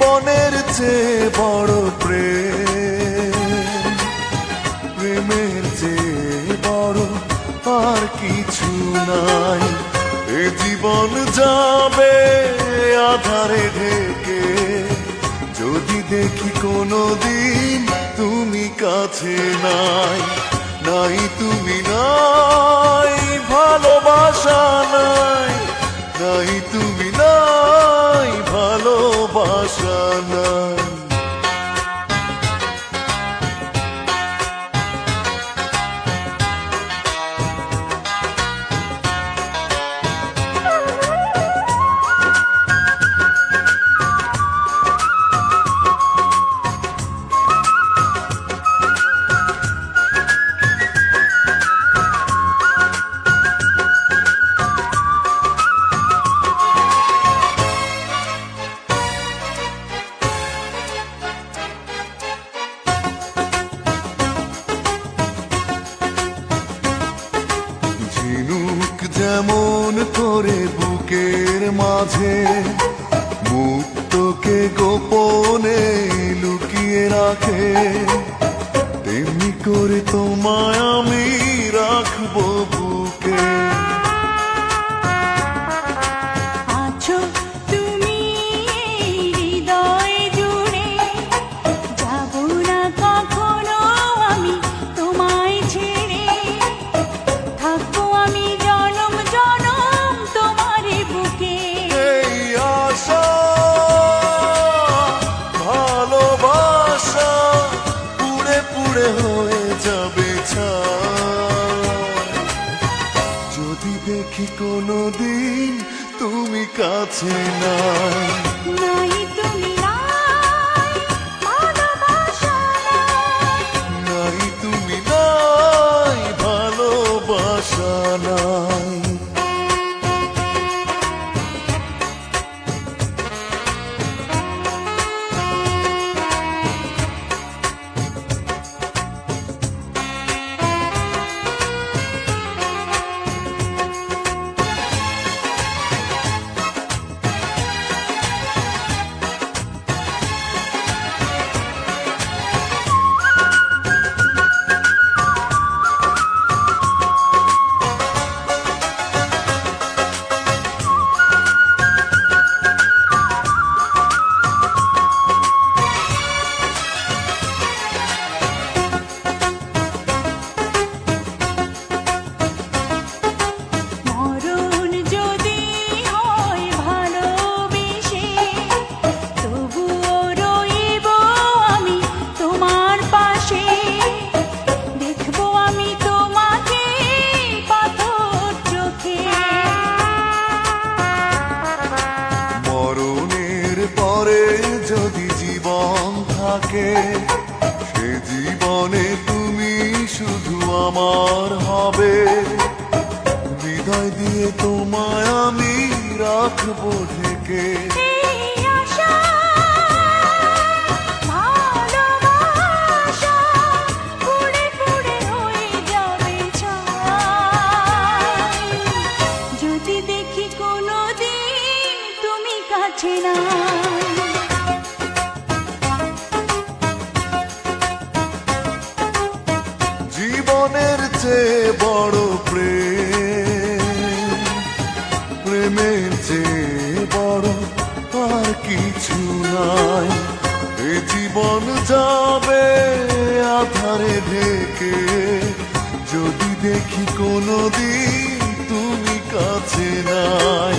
জীবনের চেয়ে বড় প্রেম, প্রেমের চেয়ে বড় আর কিছু নাই। এ জীবন যাবে আধারে ঢেকে, যদি দেখি কোনোদিন তুমি কাছে নাই। নাই তুমি নাই, ভালোবাসা নাই। নাই তুমি নাই, ভালোবাসা নাই। ঝিনুক যেমন করে বুকের মাঝে মুক্তকে গোপনে লুকিয়ে রাখে, তেমনি করে তোমায় আমি রাখবো বুকে। আছো তুমি হৃদয় জুড়ে, যাব না কখনো আমি তোমায় ছেড়ে। থাকবো আমি জনম জনম তোমারই বুকে। এই আশা ভালোবাসা পুড়ে পুড়ে হয়ে যাবে ছাই, যদি দেখি কোনোদিন তুমি কাছে নাই। নাই তুমি নাই, ভালোবাসা নাই। নাই তুমি নাই, ভালোবাসা নাই। মরণ যদি হয় ভালোবেসে, তবুও রইব আমি তোমার পাশে। দেখবো আমি তোমাকে পাথর চোখে। মরণের পরে যদি জীবন থাকে, সে জীবনে তুমি শুধু আমার হবে। হৃদয় দিয়ে তোমায় আমি রাখবো ঢেকে। এই আশা ভালোবাসা পুড়ে পুড়ে হয়ে যাবে ছাই, যদি দেখি কোনোদিন তুমি কাছে নাই। জীবনের চেয়ে বড় প্রেম, প্রেমের চেয়ে বড় আর কিছু নাই। এ জীবন যাবে আধারে ঢেকে, যদি দেখি কোনোদিন তুমি কাছে নাই।